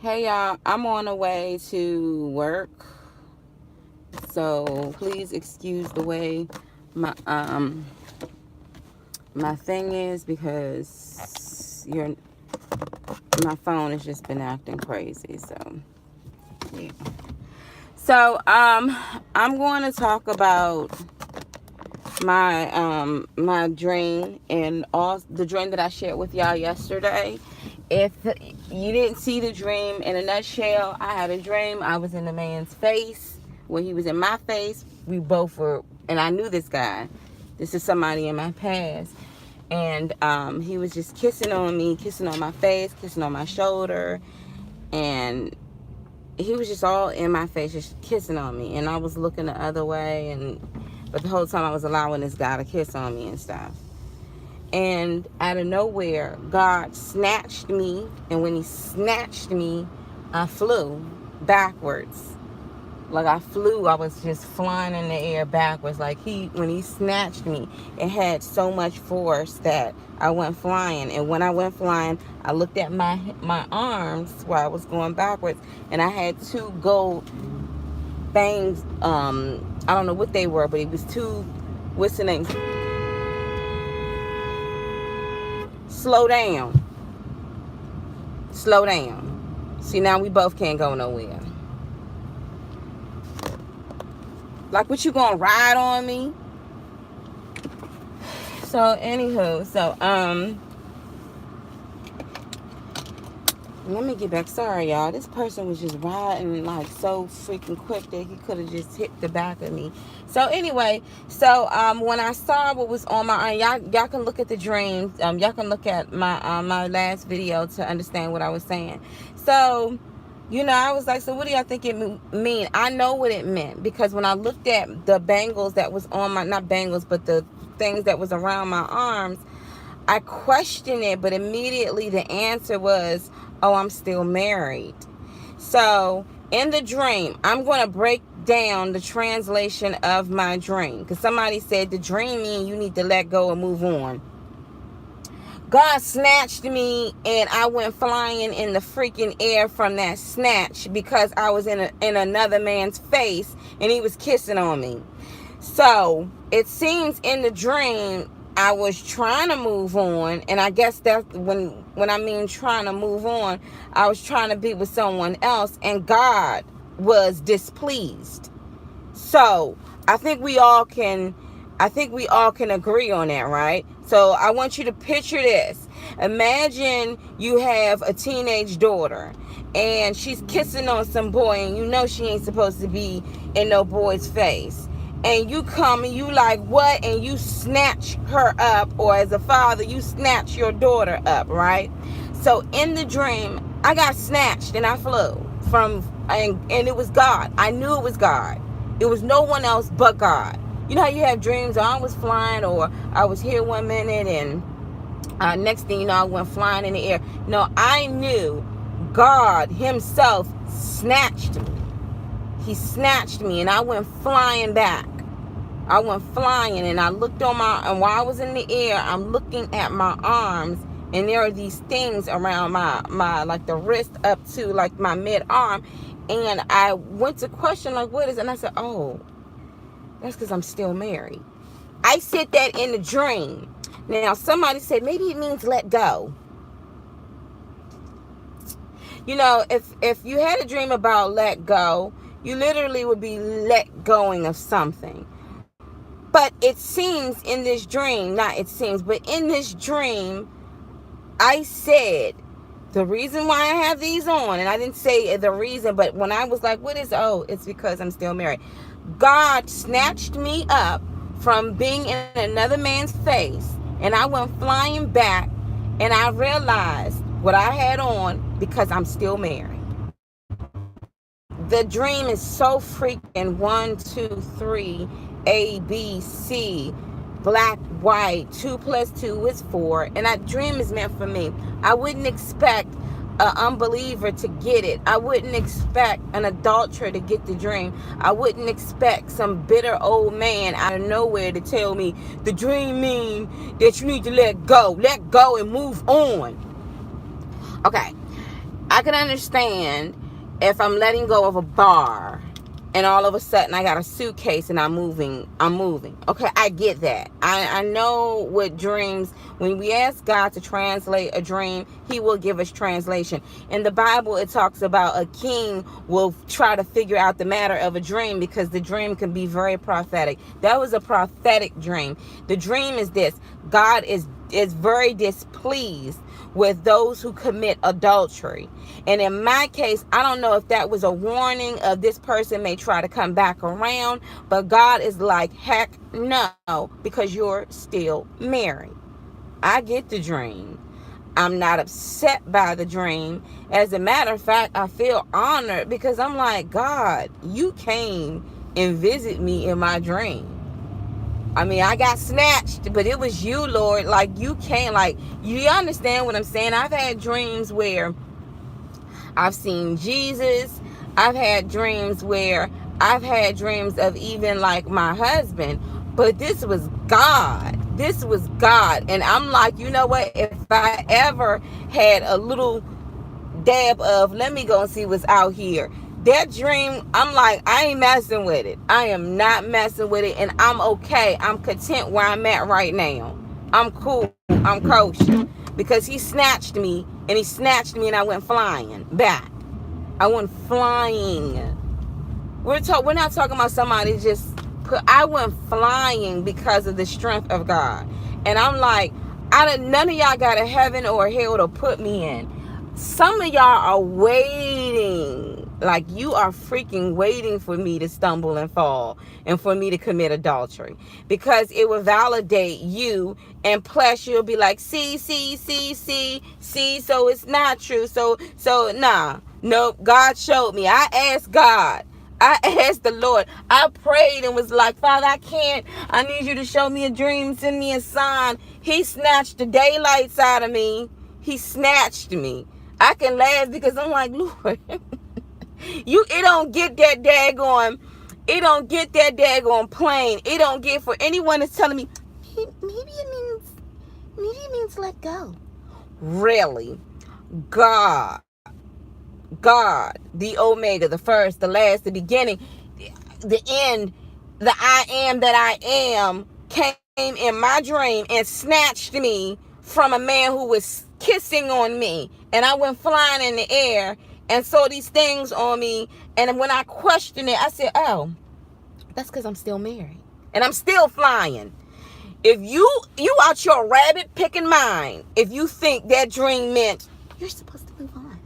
Hey y'all, I'm on the way to work, so please excuse the way my my thing is because my phone has just been acting crazy. So yeah. So I'm going to talk about my dream and all the dream that I shared with y'all yesterday. If you didn't see the dream in a nutshell, I had a dream. I was in the man's face. When he was in my face, we both were, and I knew this guy. This is somebody in my past. And he was just kissing on me, kissing on my face, kissing on my shoulder. And he was just all in my face, just kissing on me. And I was looking the other way, but the whole time I was allowing this guy to kiss on me and stuff. And out of nowhere, God snatched me. And when he snatched me, I flew backwards. Like I was just flying in the air backwards. Like when he snatched me, it had so much force that I went flying. And when I went flying, I looked at my arms while I was going backwards. And I had two gold things. I don't know what they were, but it was two, what's the name? Slow down. Slow down. See, now we both can't go nowhere. Like, what, you gonna ride on me? So, anywho, let me get back. Sorry, y'all. This person was just riding like so freaking quick that he could have just hit the back of me. So anyway, when I saw what was on my y'all can look at the dreams. Y'all can look at my my last video to understand what I was saying. So, I was like, so what do y'all think it mean? I know what it meant, because when I looked at the bangles that was on my, not bangles, but the things that was around my arms, I questioned it, but immediately the answer was, oh, I'm still married. So in the dream, I'm going to break down the translation of my dream, because somebody said the dream means you need to let go and move on. God snatched me, and I went flying in the freaking air from that snatch because I was in another man's face and he was kissing on me. So it seems in the dream I was trying to move on, and I guess that's when I mean trying to move on, I was trying to be with someone else, and God was displeased. So I think we all can agree on that, right? So I want you to picture this. Imagine you have a teenage daughter and she's kissing on some boy, and you know she ain't supposed to be in no boy's face. And you come and you like, what? And you snatch her up, or as a father, you snatch your daughter up, right? So in the dream, I got snatched and I flew and it was God. I knew it was God. It was no one else but God. You know how you have dreams, I was flying, or I was here one minute and next thing you know, I went flying in the air. No, I knew God himself snatched me. He snatched me, and I went flying back. I went flying, and I looked and while I was in the air, I'm looking at my arms, and there are these things around my like the wrist up to like my mid-arm, and I went to question like, what is it? And I said, oh, that's because I'm still married. I said that in the dream. Now, somebody said maybe it means let go. If you had a dream about let go, you literally would be let going of something. But it seems in this dream, not it seems, but in this dream, I said, the reason why I have these on, and I didn't say the reason, but when I was like, it's because I'm still married. God snatched me up from being in another man's face, and I went flying back, and I realized what I had on because I'm still married. The dream is so freaking 1, 2, 3, A, B, C, black, white, 2 + 2 is 4, and that dream is meant for me. I wouldn't expect an unbeliever to get it. I wouldn't expect an adulterer to get the dream. I wouldn't expect some bitter old man out of nowhere to tell me the dream means that you need to let go and move on. Okay. I can understand if I'm letting go of a bar and all of a sudden I got a suitcase and I'm moving. Okay, I get that. I know what dreams, when we ask God to translate a dream, he will give us translation. In the Bible, it talks about a king will try to figure out the matter of a dream because the dream can be very prophetic. That was a prophetic dream. The dream is this: God is very displeased with those who commit adultery. And in my case, I don't know if that was a warning of this person may try to come back around, but God is like, heck no, because you're still married. I get the dream. I'm not upset by the dream. As a matter of fact, I feel honored because I'm like, God, you came and visit me in my dream. I mean, I got snatched, but it was you, Lord. Like, you came, like, you understand what I'm saying? I've had dreams where I've seen Jesus. I've had dreams where I've had dreams of even, like, my husband. But this was God. This was God. And I'm like, you know what? If I ever had a little dab of, let me go and see what's out here, that dream, I'm like, I ain't messing with it. I am not messing with it, and I'm okay. I'm content where I'm at right now. I'm cool. I'm kosher. Because he snatched me, and I went flying back. I went flying. We're not talking about somebody just I went flying because of the strength of God. And I'm like, none of y'all got a heaven or a hell to put me in. Some of y'all are waiting, like you are freaking waiting for me to stumble and fall and for me to commit adultery, because it will validate you, and plus you'll be like, see, so it's not true. So nah, nope, God showed me. I asked God. I asked the Lord. I prayed and was like, Father, I need you to show me a dream, send me a sign. He snatched the daylights out of me. He snatched me. I can laugh because I'm like, Lord, it don't get that daggone plain. It don't get, for anyone that's telling me, maybe it means let go. Really? God, the Omega, the first, the last, the beginning, the end, the I am that I am, came in my dream and snatched me from a man who was kissing on me, and I went flying in the air and saw these things on me. And when I questioned it, I said, oh, that's because I'm still married and I'm still flying. If you out your rabbit picking mind, if you think that dream meant you're supposed to move on,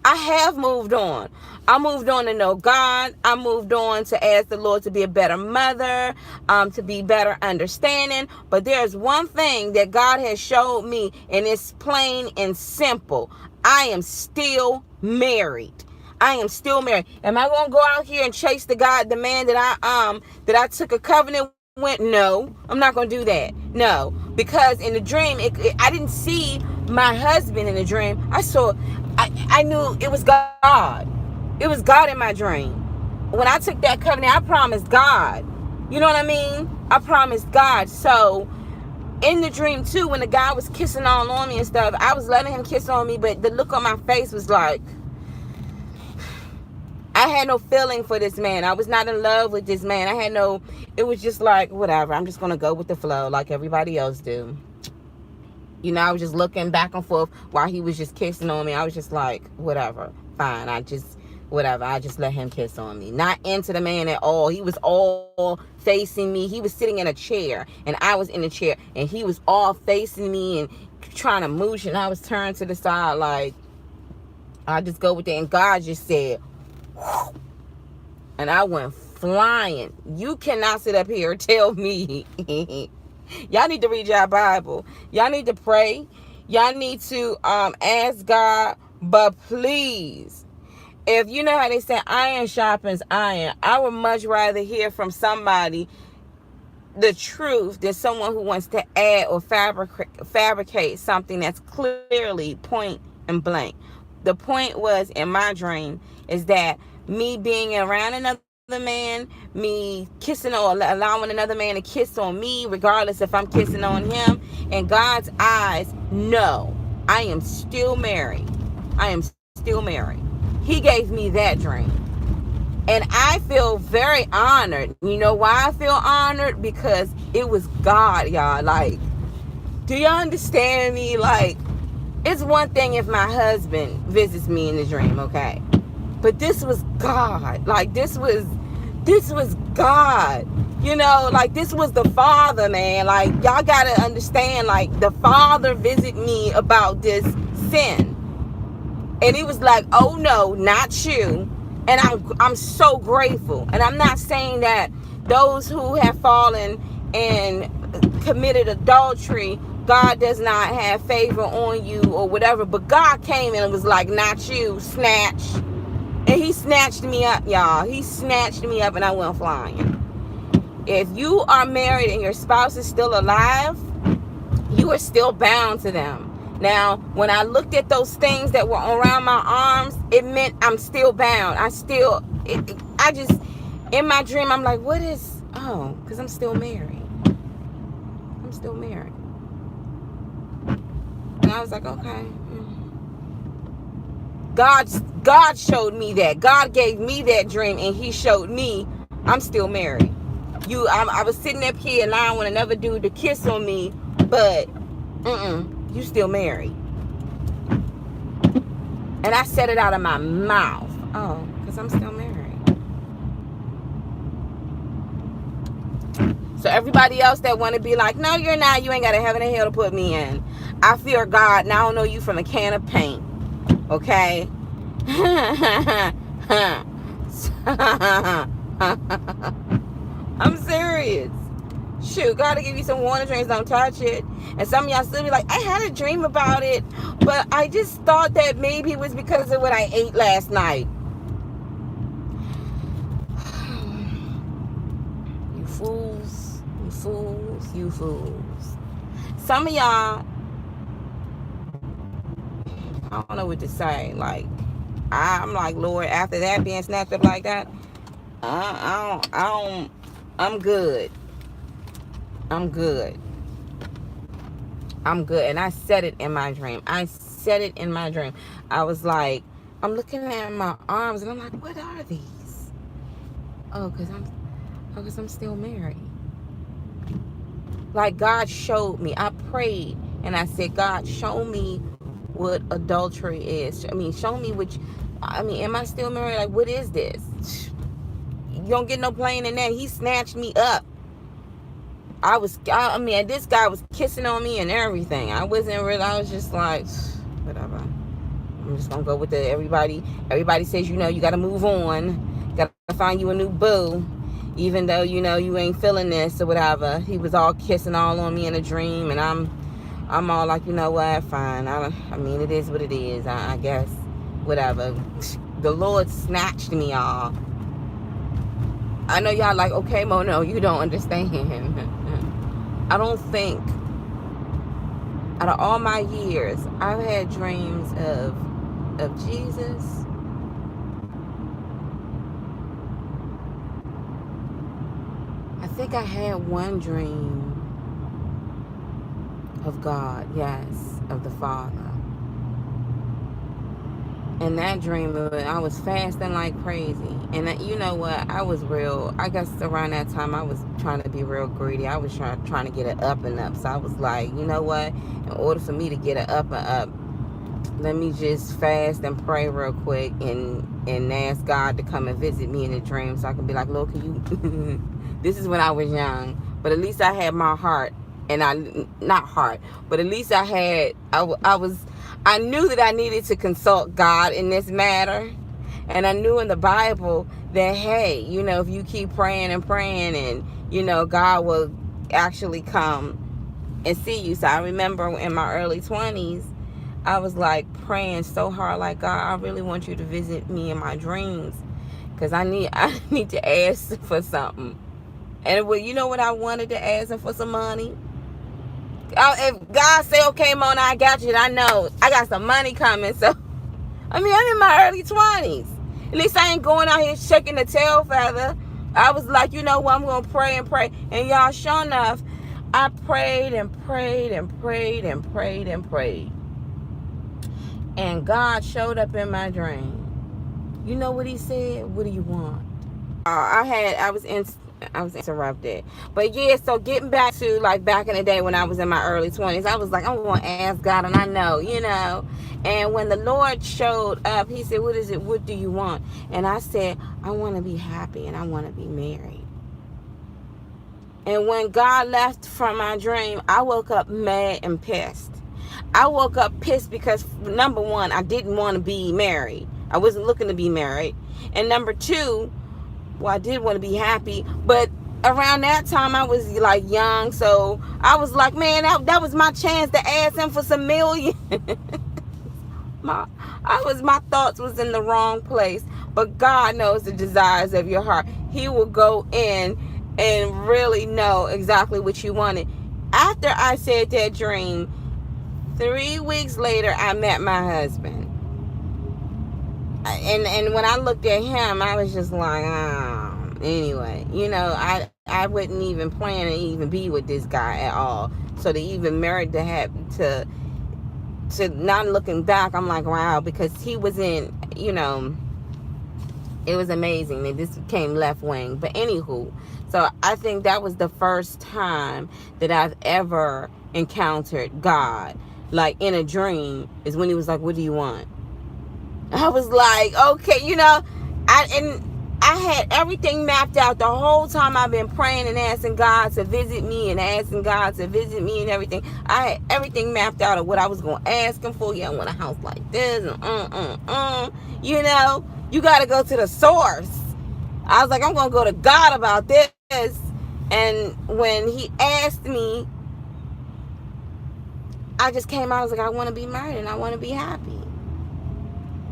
I have moved on. I moved on to know God. I moved on to ask the Lord to be a better mother, to be better understanding. But there's one thing that God has showed me, and it's plain and simple. I am still married. I am still married. Am I going to go out here and chase the man that I took a covenant with? No, I'm not going to do that. No, because in the dream, I didn't see my husband in the dream. I knew it was God. It was God in my dream. When I took that covenant, I promised God. You know what I mean? I promised God. So in the dream too, when the guy was kissing all on me and stuff, I was letting him kiss on me, but the look on my face was like, I had no feeling for this man. I was not in love with this man. It was just like, whatever. I'm just going to go with the flow like everybody else do. You know, I was just looking back and forth while he was just kissing on me. I was just like, whatever, fine. I just let him kiss on me. Not into the man at all. He was all facing me. He was sitting in a chair, and I was in a chair, and he was all facing me and trying to mooch, and I was turned to the side like, I just go with that. And God just said, whew, and I went flying. You cannot sit up here and tell me. Y'all need to read your Bible. Y'all need to pray. Y'all need to ask God. But please, if you know how they say iron sharpens iron, I would much rather hear from somebody the truth than someone who wants to add or fabricate something that's clearly point and blank. The point was, in my dream, is that me being around another man, me kissing or allowing another man to kiss on me, regardless if I'm kissing on him, in God's eyes, no, I am still married. I am still married. He gave me that dream. And I feel very honored. You know why I feel honored? Because it was God, y'all. Like, do y'all understand me? Like, it's one thing if my husband visits me in the dream, okay? But this was God. Like, this was God. You know, like, this was the Father, man. Like, y'all gotta understand, like, the Father visit me about this sin. And he was like, oh no, not you. And I'm so grateful. And I'm not saying that those who have fallen and committed adultery, God does not have favor on you or whatever. But God came and was like, not you, snatch. And he snatched me up, y'all. He snatched me up and I went flying. If you are married and your spouse is still alive, you are still bound to them. Now, when I looked at those things that were around my arms, it meant I'm still bound. I just, in my dream, I'm like, what is, oh, because I'm still married. I'm still married. And I was like, okay. God showed me that. God gave me that dream, and he showed me I'm still married. I was sitting up here allowing one another dude to kiss on me, but you still married. And I said it out of my mouth. Oh, because I'm still married. So everybody else that want to be like, no, you're not. You ain't got a heaven and hell to put me in. I fear God, and I don't know you from a can of paint. Okay? I'm serious. Shoot, gotta give you some warning dreams, don't touch it. And some of y'all still be like, I had a dream about it, but I just thought that maybe it was because of what I ate last night. You fools, you fools, you fools. Some of y'all, I don't know what to say. Like, I'm like, Lord, after that being snatched up like that, I'm good. I'm good. And I said it in my dream. I was like, I'm looking at my arms and I'm like, what are these? Oh, because I'm still married. Like, God showed me. I prayed and I said, God, show me what adultery is. I mean, show me am I still married? Like, what is this? You don't get no plain in that. He snatched me up. This guy was kissing on me and everything. I was just like, whatever. I'm just gonna go with everybody says, you gotta move on. Gotta find you a new boo. Even though, you ain't feeling this or whatever. He was all kissing all on me in a dream, and I'm all like, you know what, fine. It is what it is. I guess, whatever. The Lord snatched me, y'all. I know y'all like, okay, Mo, no, you don't understand. I don't think, out of all my years, I've had dreams of Jesus. I think I had one dream of God, yes, of the Father. And that dream, I was fasting like crazy. And you know what? I was I guess around that time, I was trying to be real greedy. I was trying to get it up and up. So I was like, you know what? In order for me to get it up and up, let me just fast and pray real quick and ask God to come and visit me in a dream so I can be like, Lord, can you... This is when I was young. But at least I had my heart. And not heart, but at least I knew that I needed to consult God in this matter. And I knew in the Bible that, hey, if you keep praying and praying and, God will actually come and see you. So I remember in my early 20s, I was like praying so hard, like, God, I really want you to visit me in my dreams. Because I need to ask for something. And you know what I wanted to ask him for? Some money. If God say, okay, Mona, I got you, I know I got some money coming. So, I'm in my early 20s. At least I ain't going out here shaking the tail feather. I was like, you know what, I'm going to pray and pray. And y'all, sure enough, I prayed and prayed and prayed and prayed and prayed. And God showed up in my dream. You know what he said? What do you want? I was interrupted. But yeah, so getting back to like back in the day when I was in my early 20s, I was like, I'm going to ask God, and I know, you know. And when the Lord showed up, he said, what is it? What do you want? And I said, I want to be happy and I want to be married. And when God left from my dream, I woke up mad and pissed. I woke up pissed because, number one, I didn't want to be married. I wasn't looking to be married. And number two, well, I did want to be happy, but around that time I was like young, so I was like, man, that was my chance to ask him for some million. my thoughts was in the wrong place. But God knows the desires of your heart. He will go in and really know exactly what you wanted. After I said that dream, 3 weeks later, I met my husband. And when I looked at him, I was just like, anyway, you know, I wouldn't even plan to even be with this guy at all. So to even married to have to not looking back, I'm like, wow, because he was in, you know, it was amazing. And this came left wing. But anywho, so I think that was the first time that I've ever encountered God, like in a dream, is when he was like, what do you want? I was like, okay, you know, I had everything mapped out the whole time I've been praying and asking God to visit me and asking God to visit me and everything. I had everything mapped out of what I was going to ask him for. Yeah, I want a house like this. And you know, you got to go to the source. I was like, I'm going to go to God about this. And when he asked me, I just came out. I was like, I want to be married and I want to be happy.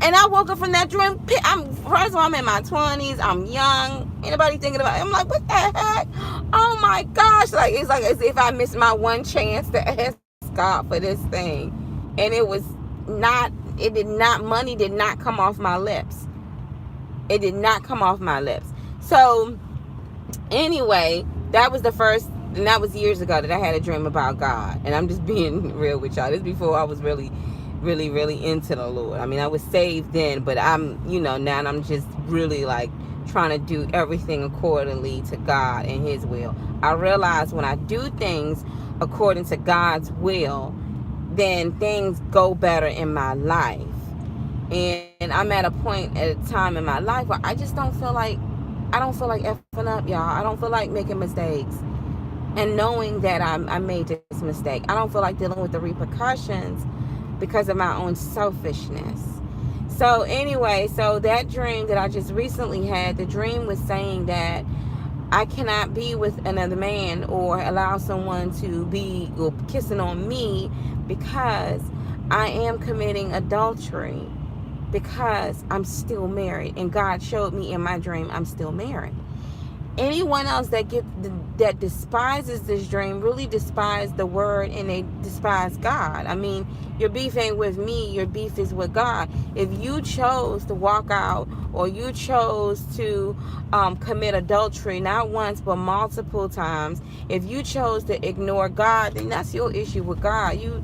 And I woke up from that dream. First of all, I'm in my 20s. I'm young. Anybody thinking about it? I'm like, what the heck? Oh my gosh. Like, it's like as if I missed my one chance to ask God for this thing. And money did not come off my lips. It did not come off my lips. So, anyway, that was the first, and that was years ago that I had a dream about God. And I'm just being real with y'all. This is before I was really into the Lord. I mean, I was saved then, but I'm, you know, now I'm just really like trying to do everything accordingly to God and his will. I realize when I do things according to God's will, then things go better in my life. And I'm at a point at a time in my life where I just don't feel like effing up, y'all. I don't feel like making mistakes. And knowing that I made this mistake, I don't feel like dealing with the repercussions because of my own selfishness. So anyway, so that dream that I just recently had, the dream was saying that I cannot be with another man or allow someone to be kissing on me because I am committing adultery, because I'm still married. And God showed me in my dream I'm still married. Anyone else that despises this dream really despise the word, and they despise God. I mean, your beef ain't with me, your beef is with God. If you chose to walk out, or you chose to commit adultery not once but multiple times, if you chose to ignore God, then that's your issue with God. Your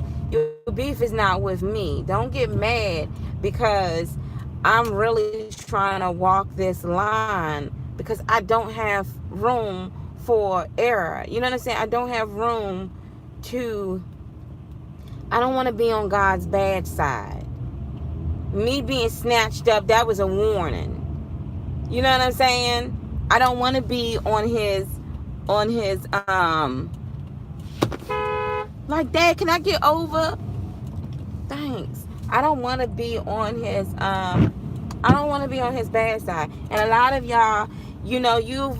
beef is not with me. Don't get mad because I'm really trying to walk this line, because I don't have room for error. You know what I'm saying? I don't have room I don't want to be on God's bad side. Me being snatched up, that was a warning. You know what I'm saying? I don't want to be on his, like, Dad, can I get over? Thanks. I don't want to be on his, I don't want to be on his bad side. And a lot of y'all, you know, you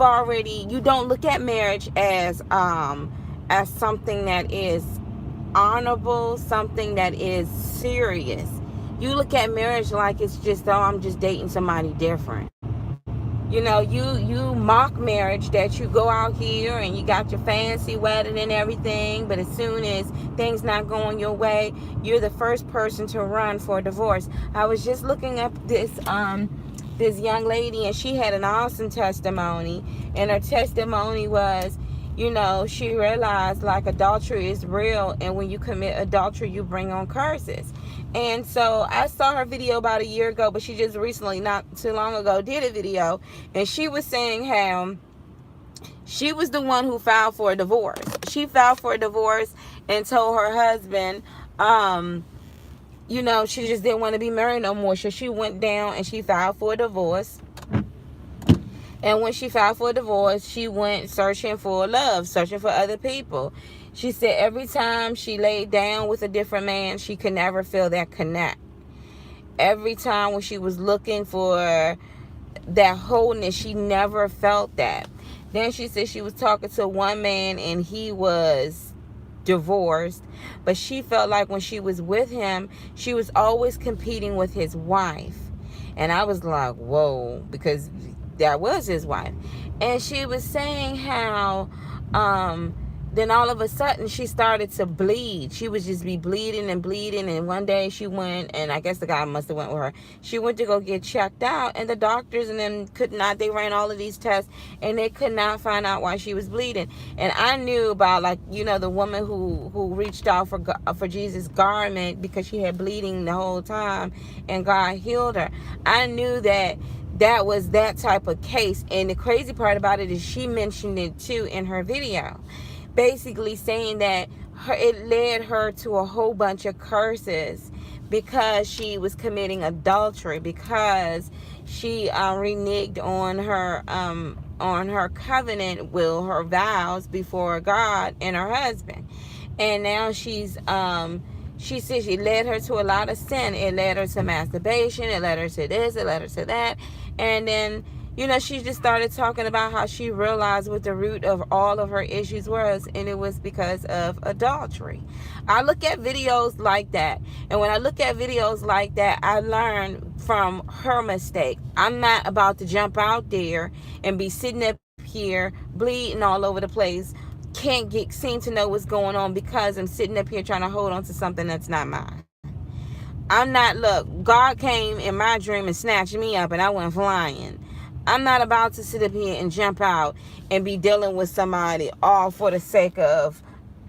don't look at marriage as something that is honorable, something that is serious. You look at marriage like it's just, I'm just dating somebody different. You know, you mock marriage, that you go out here and you got your fancy wedding and everything, but as soon as things not going your way, you're the first person to run for divorce. I was just looking up this young lady, and she had an awesome testimony, and her testimony was, you know, she realized like adultery is real, and when you commit adultery, you bring on curses. And so I saw her video about a year ago, but she just recently, not too long ago, did a video. And she was saying how she was the one who filed for a divorce. She filed for a divorce and told her husband, she just didn't want to be married no more. So she went down and she filed for a divorce. And when she filed for a divorce, she went searching for love, searching for other people. She said every time she laid down with a different man, she could never feel that connect. Every time when she was looking for that wholeness, she never felt that. Then she said she was talking to one man and he was divorced, but she felt like when she was with him, she was always competing with his wife. And I was like, whoa, because that was his wife. And she was saying how then all of a sudden she started to bleed. She would just be bleeding and bleeding. And one day she went, and I guess the guy must have went with her. She went to go get checked out, and the doctors and them could not. They ran all of these tests, and they could not find out why she was bleeding. And I knew about, the woman who reached out for Jesus' garment because she had bleeding the whole time, and God healed her. I knew that was that type of case. And the crazy part about it is she mentioned it too in her video, basically saying that it led her to a whole bunch of curses because she was committing adultery, because she reneged on her covenant will, her vows before God and her husband. And now she said she led her to a lot of sin. It led her to masturbation. It led her to this. It led her to that. And then, she just started talking about how she realized what the root of all of her issues was, and it was because of adultery. I look at videos like that, and when I look at videos like that, I learn from her mistake. I'm not about to jump out there and be sitting up here bleeding all over the place, can't seem to know what's going on because I'm sitting up here trying to hold on to something that's not mine. Look, God came in my dream and snatched me up and I went flying. I'm not about to sit up here and jump out and be dealing with somebody all for the sake of,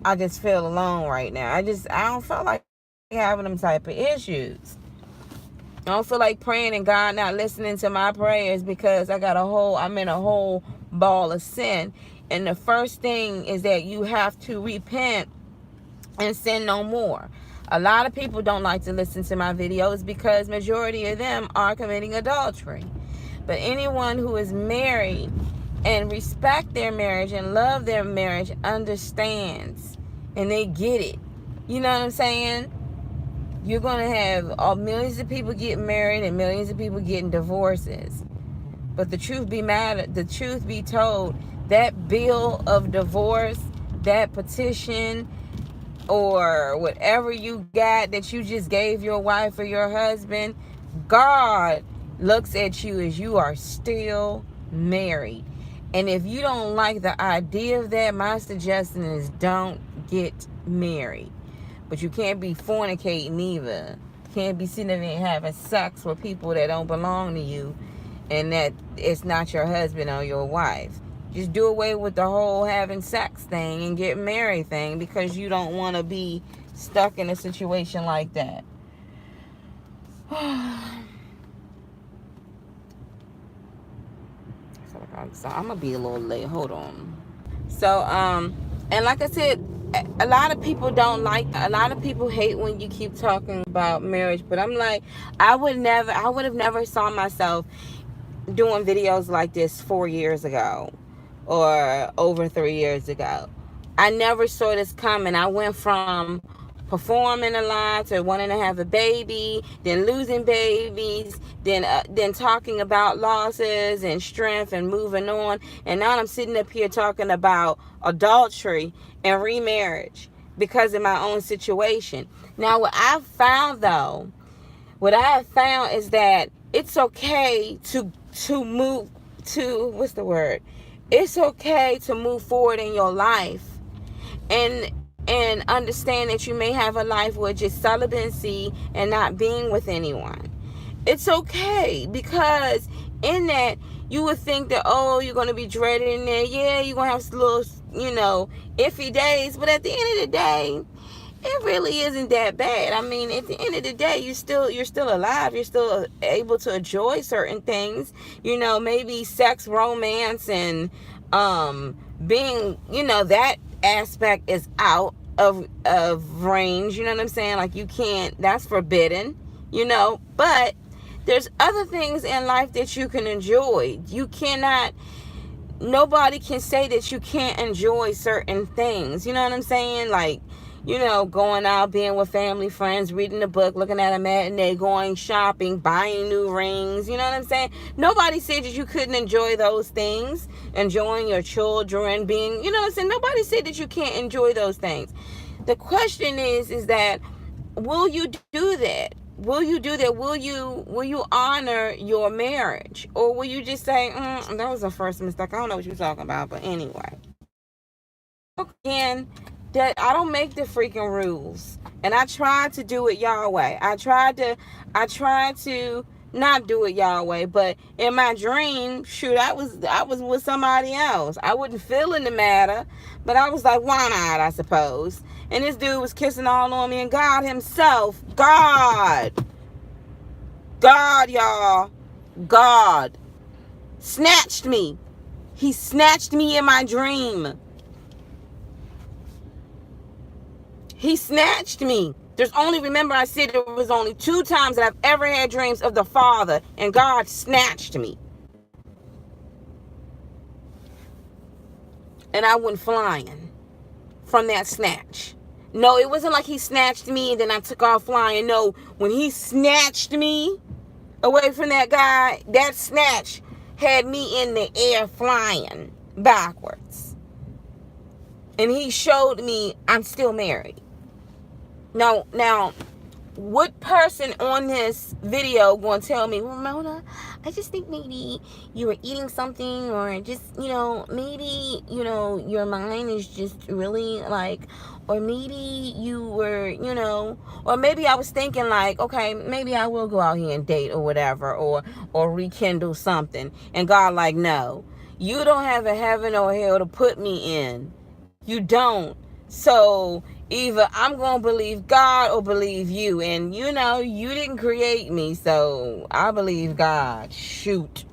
I just feel alone right now. I don't feel like having them type of issues. I don't feel like praying and God not listening to my prayers because I'm in a whole ball of sin. And the first thing is that you have to repent and sin no more. A lot of people don't like to listen to my videos because majority of them are committing adultery. But anyone who is married and respect their marriage and love their marriage understands and they get it. You know what I'm saying? You're going to have millions of people getting married and millions of people getting divorces. But the truth be told, that bill of divorce, that petition, or whatever you got that you just gave your wife or your husband, God looks at you as you are still married. And if you don't like the idea of that, my suggestion is don't get married. But you can't be fornicating either. You can't be sitting there and having sex with people that don't belong to you and that it's not your husband or your wife. Just do away with the whole having sex thing and get married thing because you don't want to be stuck in a situation like that. So I'm gonna be a little late. Hold on. So and like I said, a lot of people hate when you keep talking about marriage, but I'm like, I would have never saw myself doing videos like this 4 years ago or over 3 years ago. I never saw this coming. I went from performing a lot to wanting to have a baby, then losing babies, then talking about losses and strength and moving on, and now I'm sitting up here talking about adultery and remarriage because of my own situation. Now what I have found is that it's okay to move to, what's the word? It's okay to move forward in your life and understand that you may have a life with just celibacy and not being with anyone. It's okay, because in that you would think that, you're going to be dreading there. Yeah, you're going to have little, iffy days. But at the end of the day, it really isn't that bad. I mean, at the end of the day, you're still alive. You're still able to enjoy certain things. You know, maybe sex, romance, and being, you know, that aspect is out of range. You know what I'm saying? Like, you can't. That's forbidden. You know, but there's other things in life that you can enjoy. You cannot. Nobody can say that you can't enjoy certain things. You know what I'm saying? Like, you know, going out, being with family, friends, reading a book, looking at a matinee, going shopping, buying new rings. You know what I'm saying? Nobody said that you couldn't enjoy those things. Enjoying your children, being, you know what I'm saying? Nobody said that you can't enjoy those things. The question is that, will you do that? Will you do that? Will you honor your marriage? Or will you just say, that was the first mistake. I don't know what you're talking about, but anyway. Again, that I don't make the freaking rules. And I tried to do it y'all way. I tried to not do it y'all way, but in my dream, shoot, I was with somebody else. I wasn't feeling the matter, but I was like, why not, I suppose. And this dude was kissing all on me, and God himself, God, y'all, God snatched me. He snatched me in my dream. He snatched me. There's only, remember I said there was only 2 times that I've ever had dreams of the Father, and God snatched me. And I went flying from that snatch. No, it wasn't like he snatched me and then I took off flying. No, when he snatched me away from that guy, that snatch had me in the air flying backwards. And he showed me I'm still married. Now, what person on this video going to tell me, well, Mona, I just think maybe you were eating something, or just, you know, maybe, you know, your mind is just really like, or maybe you were, you know, or maybe I was thinking like, okay, maybe I will go out here and date or whatever, or rekindle something. And God like, no, you don't have a heaven or hell to put me in. You don't. So either I'm going to believe God or believe you. And, you know, you didn't create me, so I believe God. Shoot.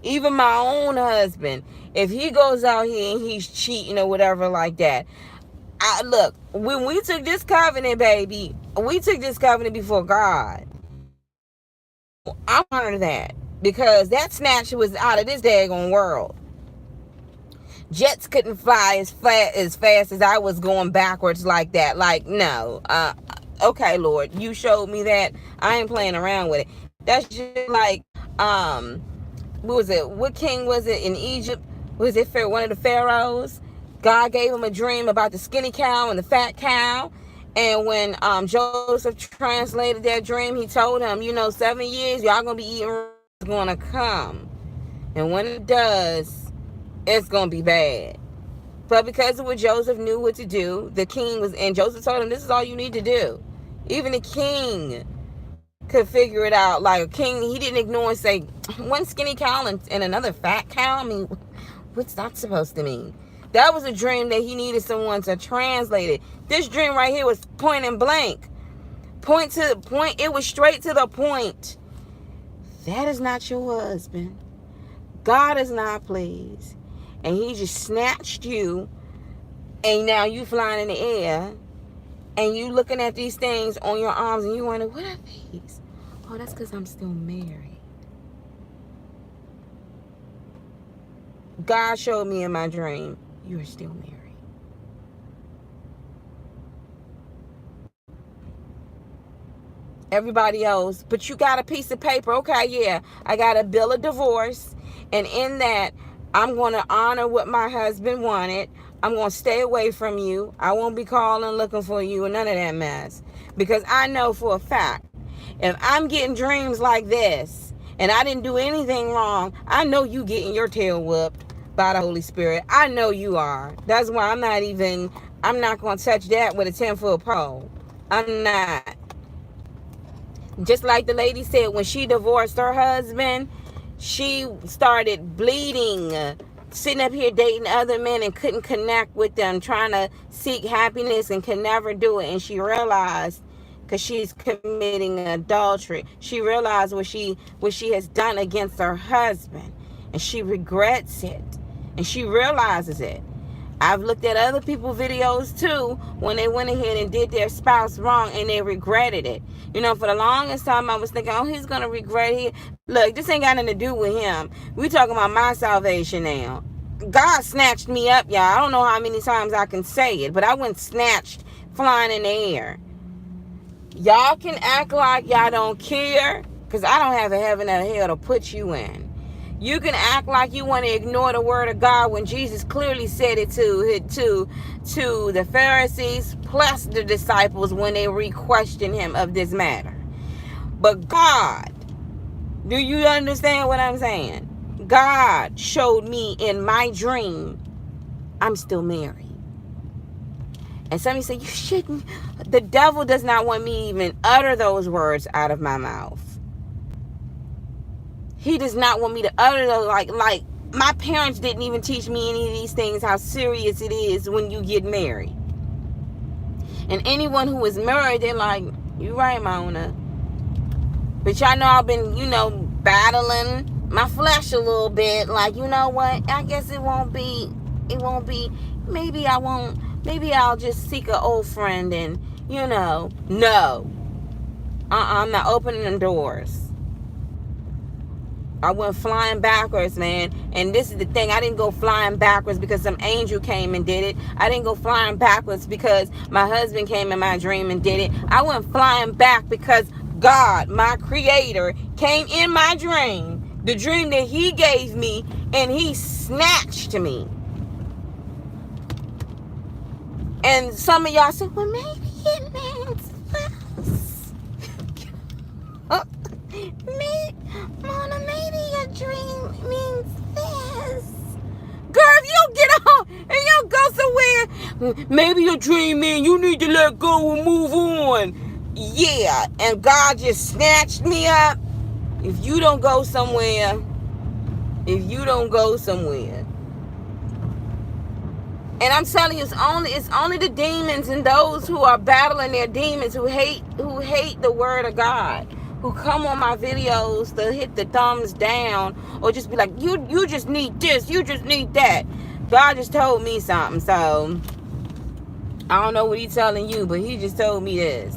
Even my own husband, if he goes out here and he's cheating or whatever like that, look, when we took this covenant, baby, we took this covenant before God. I honor that, because that snatch was out of this daggone world. Jets couldn't fly as fast as I was going backwards like that. Like, no. Okay, Lord, you showed me that. I ain't playing around with it. That's just like, what was it? What king was it in Egypt? Was it one of the pharaohs? God gave him a dream about the skinny cow and the fat cow. And when Joseph translated that dream, he told him, you know, 7 years, y'all going to be eating, it's going to come. And when it does, it's going to be bad. But because of what Joseph knew what to do, the king was, and Joseph told him, this is all you need to do. Even the king could figure it out. Like a king, he didn't ignore and say, one skinny cow and another fat cow. I mean, what's that supposed to mean? That was a dream that he needed someone to translate it. This dream right here was point and blank. Point to the point. It was straight to the point. That is not your husband. God is not pleased. And he just snatched you, and now you flying in the air, and you looking at these things on your arms, and you wonder, what are these? Oh, that's because I'm still married. God showed me in my dream, you are still married. Everybody else, but you got a piece of paper. Okay, yeah, I got a bill of divorce, and in that, I'm going to honor what my husband wanted. I'm going to stay away from you. I won't be calling looking for you and none of that mess. Because I know for a fact, if I'm getting dreams like this and I didn't do anything wrong, I know you getting your tail whooped by the Holy Spirit. I know you are. That's why I'm not going to touch that with a 10-foot pole. I'm not. Just like the lady said, when she divorced her husband, she started bleeding sitting up here dating other men and couldn't connect with them, trying to seek happiness and can never do it. And she realized, because she's committing adultery, she realized what she has done against her husband, and she regrets it, and she realizes it. I've looked at other people's videos too when they went ahead and did their spouse wrong and they regretted it. For the longest time I was thinking, oh, he's going to regret it. Look, this ain't got nothing to do with him. We talking about my salvation now. God snatched me up, y'all. I don't know how many times I can say it, but I went snatched flying in the air. Y'all can act like y'all don't care, because I don't have a heaven or hell to put you in. You can act like you want to ignore the word of God when Jesus clearly said it to the Pharisees plus the disciples when they re-questioned him of this matter. But God, do you understand what I'm saying? God showed me in my dream I'm still married. And somebody said, you shouldn't. The devil does not want me even utter those words out of my mouth. He does not want me to utter those, like my parents didn't even teach me any of these things, how serious it is when you get married. And anyone who is married, they're like, you right, Mona. But y'all know I've been, battling my flesh a little bit. Like, you know what? I guess it won't be, maybe I won't, maybe I'll just seek an old friend and, no. I'm not opening the doors. I went flying backwards, man. And this is the thing. I didn't go flying backwards because some angel came and did it. I didn't go flying backwards because my husband came in my dream and did it. I went flying back because God, my creator, came in my dream. The dream that he gave me, and he snatched me. And some of y'all said, well, maybe it means this. Mona, maybe your dream means this. Girl, if you don't get on and you don't go somewhere, maybe your dream means you need to let go and move on. Yeah, and God just snatched me up. If you don't go somewhere, and I'm telling you, it's only the demons and those who are battling their demons who hate the word of God, who come on my videos to hit the thumbs down or just be like, you just need this, you just need that. God just told me something, so I don't know what he's telling you, but he just told me this.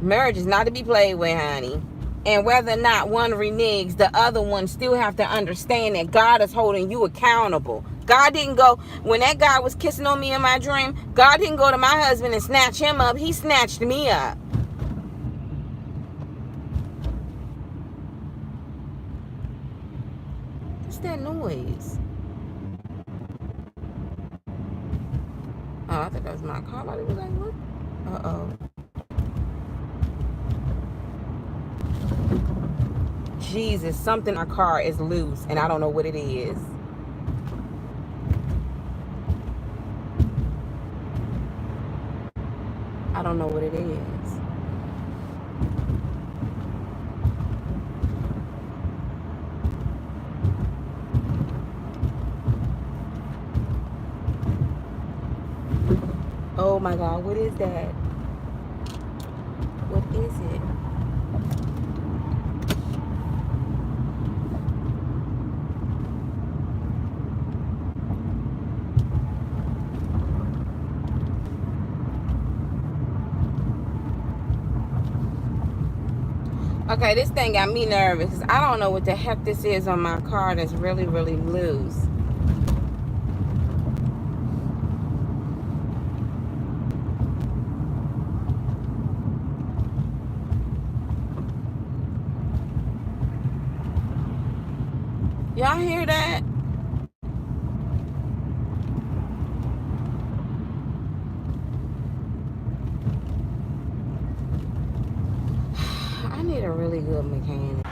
Marriage is not to be played with, honey. And whether or not one reneges, the other one still have to understand that God is holding you accountable. God didn't go, when that guy was kissing on me in my dream, God didn't go to my husband and snatch him up. He snatched me up. What's that noise? Oh, I thought that was my car. It was like, what? Uh-oh. Jesus, something in my car is loose, and I don't know what it is. I don't know what it is. Oh my God, what is that? What is it? Okay, this thing got me nervous. I don't know what the heck this is on my car that's really, really loose. Y'all hear that? I need a really good mechanic.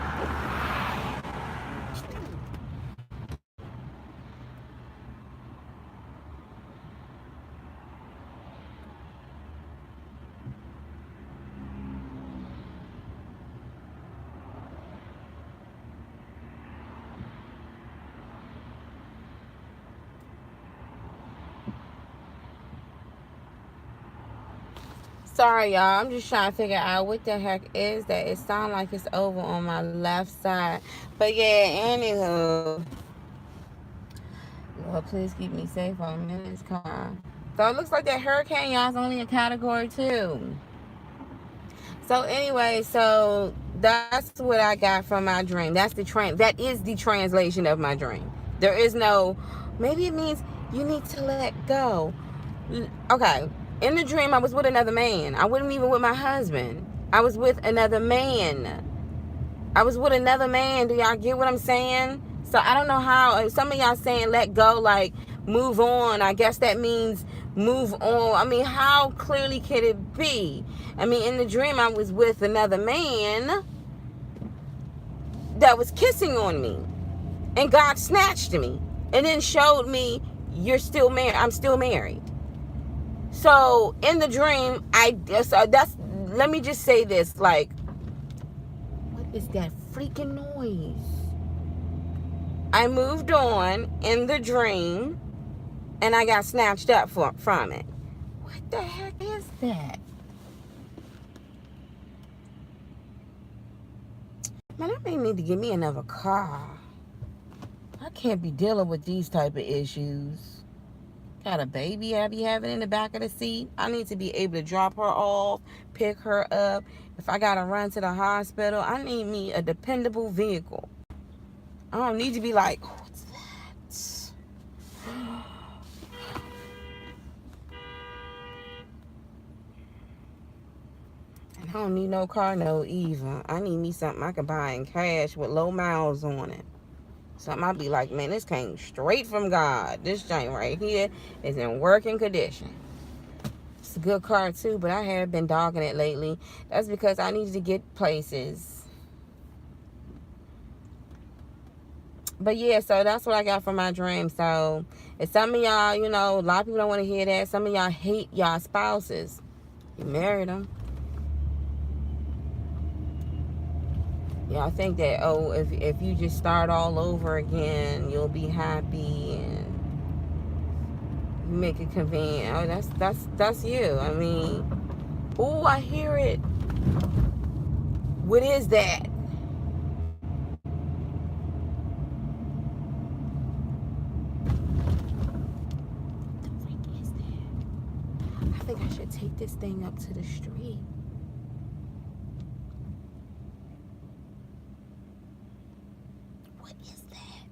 Sorry, y'all. I'm just trying to figure out what the heck is that. It sounds like it's over on my left side. But yeah, anywho. Lord, please keep me safe while I'm in this car. So it looks like that hurricane, y'all, is only a category 2. So anyway, so that's what I got from my dream. That is the translation of my dream. There is no, maybe it means you need to let go. Okay. In the dream, I was with another man. I wasn't even with my husband. I was with another man. I was with another man. Do y'all get what I'm saying? So I don't know how. Some of y'all saying let go, like move on. I guess that means move on. I mean, how clearly could it be? I mean, in the dream, I was with another man that was kissing on me, and God snatched me, and then showed me you're still married. I'm still married. So in the dream, let me just say this, like, what is that freaking noise? I moved on in the dream, and I got snatched up from it. What the heck is that? Man, I may need to get me another car. I can't be dealing with these type of issues. Got a baby I be having in the back of the seat. I need to be able to drop her off, pick her up. If I gotta run to the hospital, I need me a dependable vehicle. I don't need to be like, oh, what's that? And I don't need no car note either. I need me something I can buy in cash with low miles on it. Something I'll be like, man, this came straight from God. This joint right here is in working condition. It's a good car too, but I have been dogging it lately. That's because I needed to get places. But yeah, so that's what I got from my dream. So if some of y'all, you know, a lot of people don't want to hear that. Some of y'all hate y'all spouses. You married them. Y'all think that, oh, if you just start all over again, you'll be happy and you make it convenient. Oh, that's you. I mean, oh, I hear it. What is that? What the freak is that? I think I should take this thing up to the street. What is that?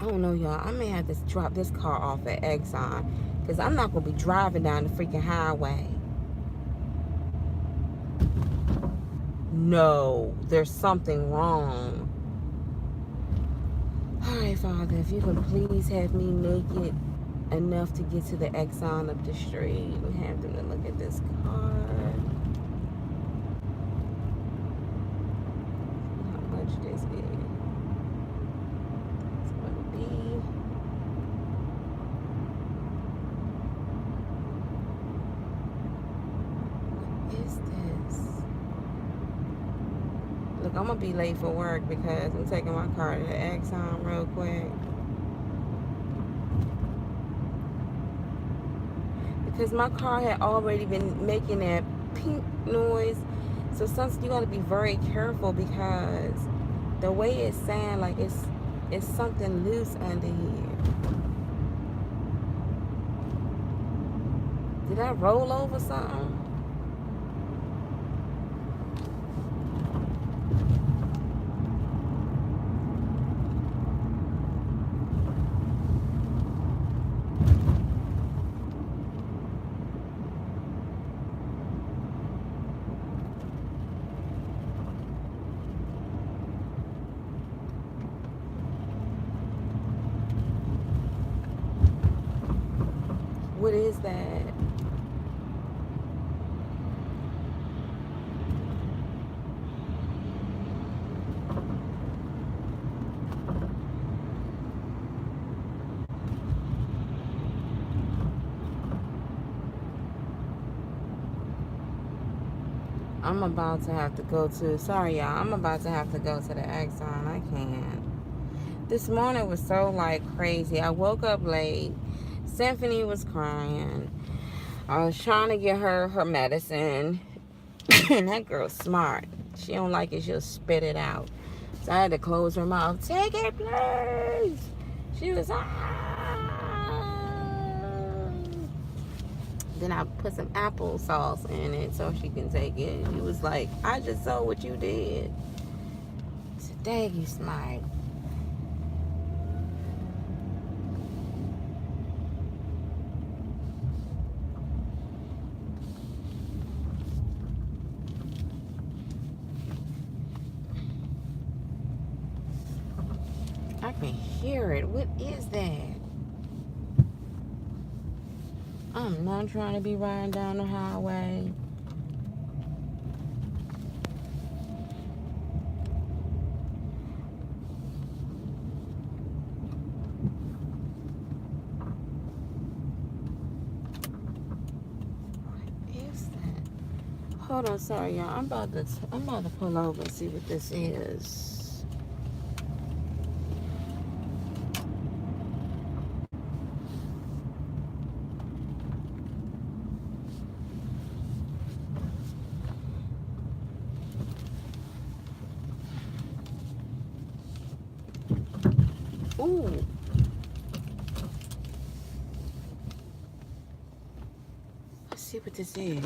I don't know, y'all. I may have to drop this car off at Exxon because I'm not going to be driving down the freaking highway. No, there's something wrong. Alright, Father, if you can please have me make it enough to get to the Exxon up the street and have them to look at this car. How much this is. It's going to be. What is this? Look, I'm going to be late for work because I'm taking my car to the Exxon real quick. Because my car had already been making that pink noise. So sometimes you got to be very careful because the way it sounds, like it's something loose under here. Did I roll over something? What is that? I'm about to have to go to, sorry y'all, I'm about to have to go to the Exxon. I can't. This morning was so like crazy. I woke up late. Symphony was crying. I was trying to get her her medicine, and that girl's smart. She don't like it, she'll spit it out. So I had to close her mouth. Take it, please. She was, Then I put some applesauce in it so she can take it. She was like, I just saw what you did. So dang, you smart. I can hear it. What is that? I'm not trying to be riding down the highway. What is that? Hold on, sorry y'all. I'm about to pull over and see what this is. Ooh. Let's see what this is.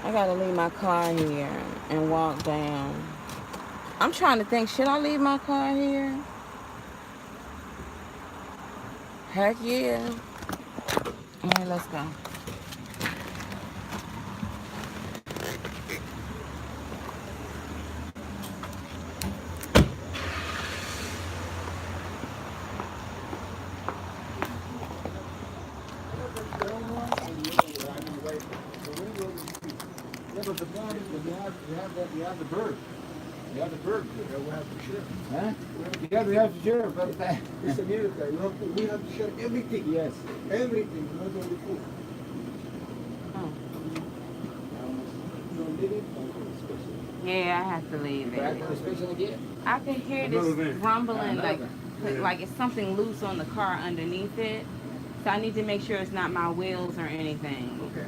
I gotta leave my car here and walk down. I'm trying to think, should I leave my car here? Heck yeah. Alright, let's go. But the point is, you have the bird. You have the bird. Yeah, we have to share. Huh? Yeah, we have to share, but It's America. We have to share everything. yes. Everything, not only food. Oh. You don't need it, but special. Yeah, I have to leave Back it. on the special again. I can hear Another this thing. rumbling, Another. like it's something loose on the car underneath it. So I need to make sure it's not my wheels or anything. Okay.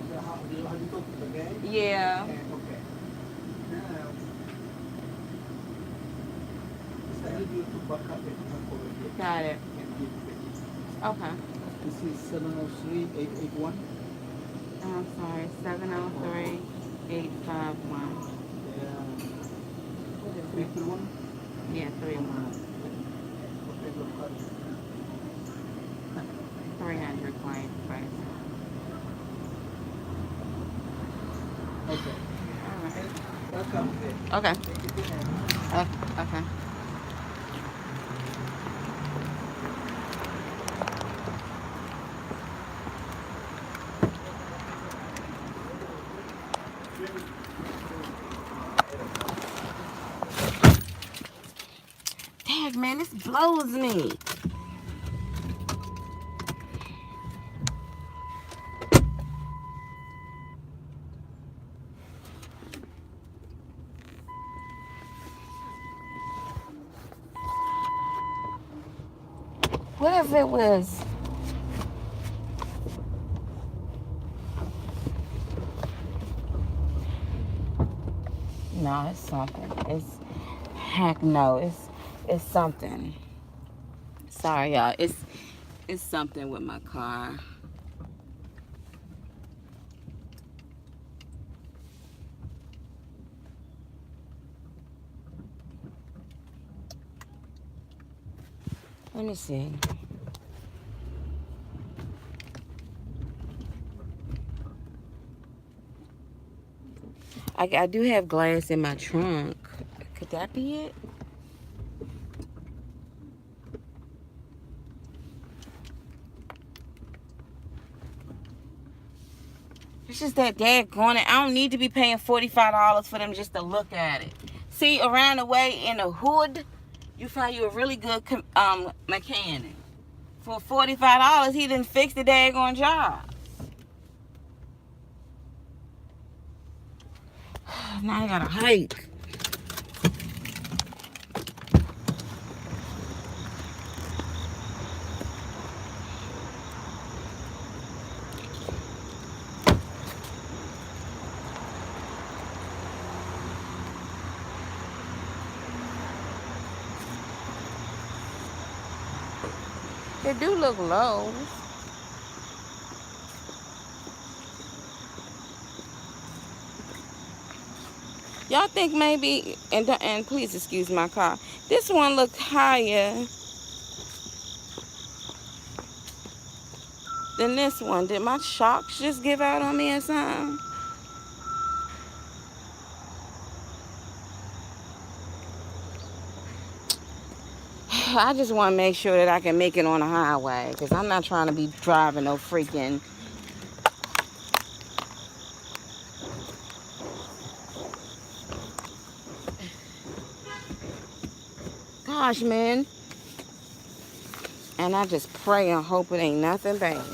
So how you talk to the gang? Yeah. Okay. Now, I need you to back up and come over here. Got it. And give the keys. Okay. This is 703-881. I'm sorry, 703-851. Yeah. 331. Yeah, 31. 300 claim price. Okay. All right. Welcome. Okay. Thank you for having me. Okay. Dang, man, this blows me. What if it was? No, it's something. It's heck no. It's something. Sorry, y'all. It's something with my car. Let me see. I do have glass in my trunk. Could that be it? It's just that daggone it. I don't need to be paying $45 for them just to look at it. See, around the way in the hood, you find you a really good mechanic. For $45, he didn't fix the daggone job. Now I gotta hike. It do look low. Y'all think maybe, and please excuse my car, this one look higher than this one. Did my shocks just give out on me or something? I just want to make sure that I can make it on the highway, because I'm not trying to be driving no freaking... Gosh, man. And I just pray and hope it ain't nothing bad.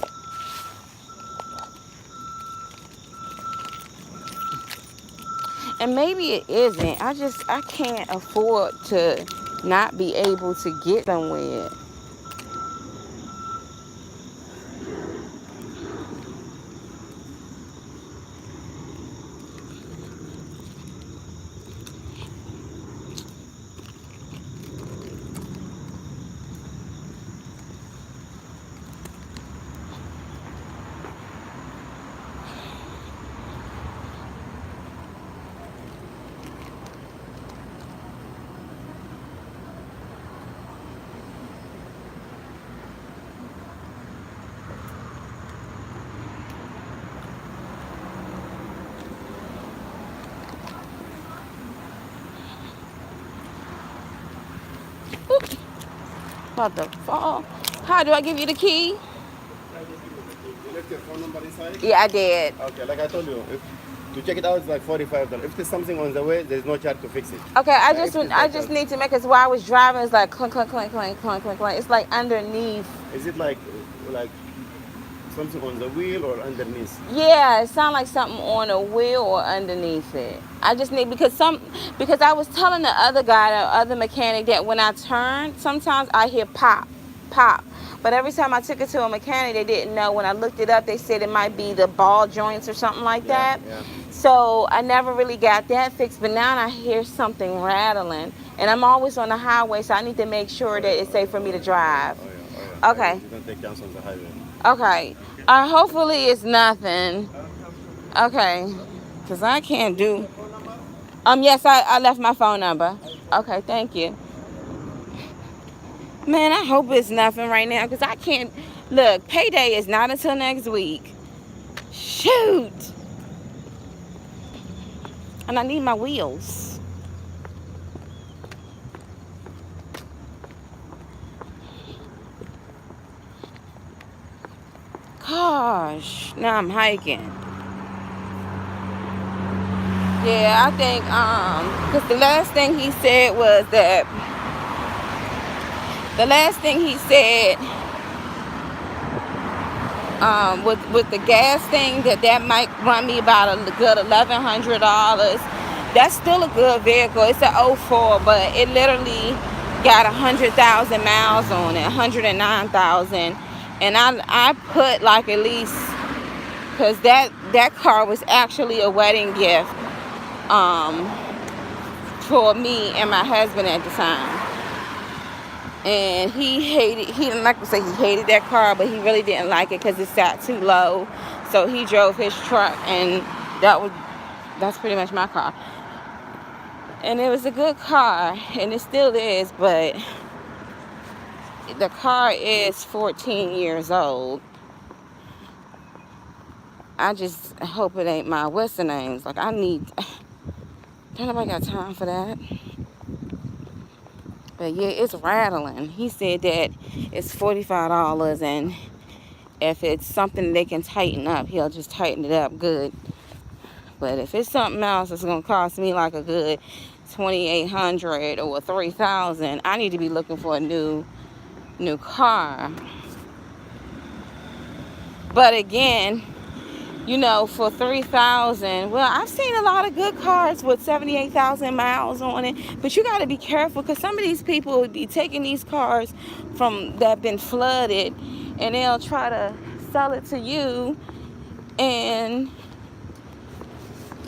And maybe it isn't. I can't afford to not be able to get somewhere. Oop. About to fall. How do I give you the key? You left your phone number inside? Yeah, I did. Okay, like I told you, To check it out, it's like $45. If there's something on the way, there's no charge to fix it. Okay, If it's I like just need to make, because while I was driving, it's like clink, clink, clink, clink, clink, clink, clink. It's like underneath. is it like something on the wheel or underneath? Yeah, it sounds like something on a wheel or underneath it. I just need, because I was telling the other guy, the other mechanic, that when I turn, sometimes I hear pop, pop. But every time I took it to a mechanic, they didn't know. When I looked it up, they said it might be the ball joints or something like that. Yeah. So I never really got that fixed. But now I hear something rattling. And I'm always on the highway, so I need to make sure that it's safe for me to drive. Oh yeah. Okay. You don't take chance on the highway. Okay. Hopefully it's nothing. Okay. Because I can't do... Yes, I left my phone number. Okay, thank you. Man, I hope it's nothing right now, because I can't... Look, payday is not until next week. Shoot. And I need my wheels. Gosh. Now I'm hiking. Yeah, I think, because the last thing he said was that... The last thing he said... with the gas thing, that might run me about a good $1,100. That's still a good vehicle. It's an '04, but it literally got 100,000 miles on it, 109,000. And I put like at least, because that car was actually a wedding gift for me and my husband at the time. And he didn't like to say he hated that car, but he really didn't like it because it sat too low. So he drove his truck, and that's pretty much my car. And it was a good car, and it still is, but the car is 14 years old. I just hope it ain't my what's the names. Like, don't nobody got time for that. But yeah, it's rattling. He said that it's $45, and if it's something they can tighten up, he'll just tighten it up good. But if it's something else that's gonna cost me like a good $2,800 or $3,000, I need to be looking for a new car. But again, for $3,000, well, I've seen a lot of good cars with 78,000 miles on it. But you got to be careful, because some of these people would be taking these cars that have been flooded, and they'll try to sell it to you, and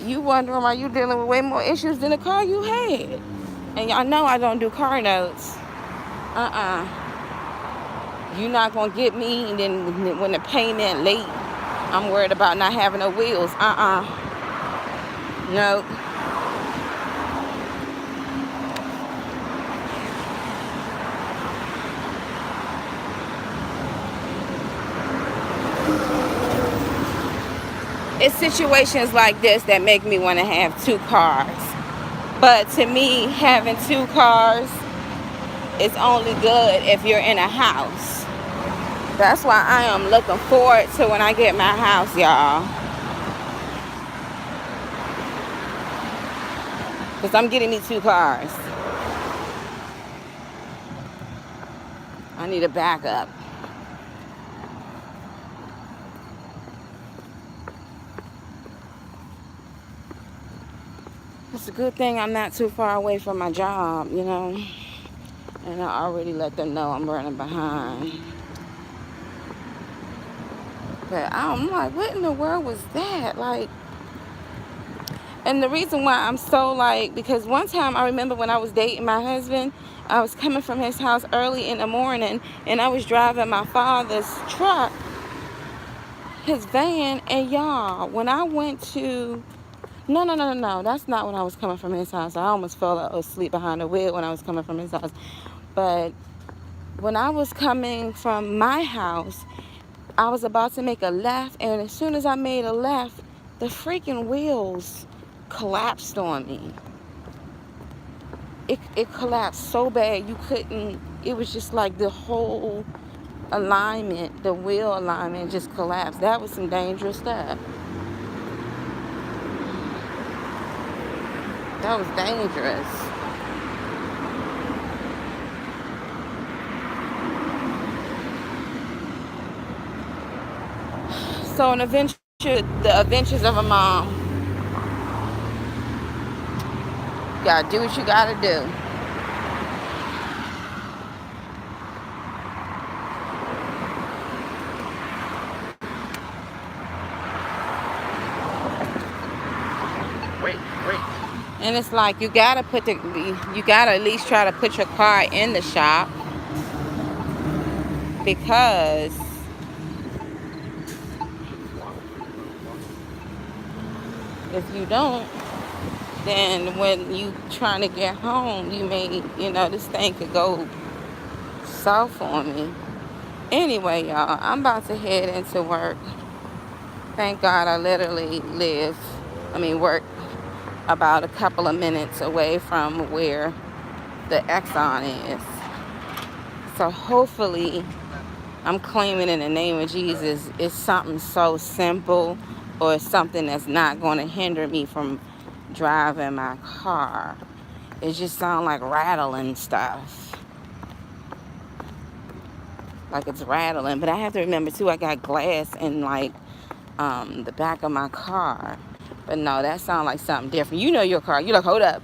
you wondering why you dealing with way more issues than the car you had. And y'all know I don't do car notes. You're not gonna get me, and then when the payment late, I'm worried about not having no wheels. No. It's situations like this that make me want to have two cars. But to me, having two cars is only good if you're in a house. That's why I am looking forward to when I get my house, y'all. Because I'm getting me two cars. I need a backup. It's a good thing I'm not too far away from my job, And I already let them know I'm running behind. But I'm like, what in the world was that? Like, and the reason why I'm so because one time I remember when I was dating my husband, I was coming from his house early in the morning, and I was driving my father's truck, his van, and y'all, when I went to, no, that's not when I was coming from his house. I almost fell asleep behind the wheel when I was coming from his house. But when I was coming from my house, I was about to make a left, and as soon as I made a left, the freaking wheels collapsed on me. It collapsed so bad you couldn't, it was just like the whole alignment, the wheel alignment just collapsed. That was some dangerous stuff. That was dangerous. So an adventure, the adventures of a mom. You gotta do what you gotta do. And it's like you gotta at least try to put your car in the shop, because if you don't, then when you trying to get home, you may, this thing could go south on me. Anyway, y'all, I'm about to head into work. Thank God I literally work about a couple of minutes away from where the Exxon is. So hopefully, I'm claiming in the name of Jesus, it's something so simple, or something that's not going to hinder me from driving my car. It just sounds like rattling stuff. Like it's rattling. But I have to remember too, I got glass in the back of my car. But no, that sounds like something different. You know your car. You're like, hold up.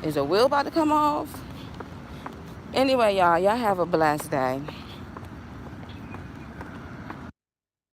Is a wheel about to come off? Anyway, y'all have a blessed day.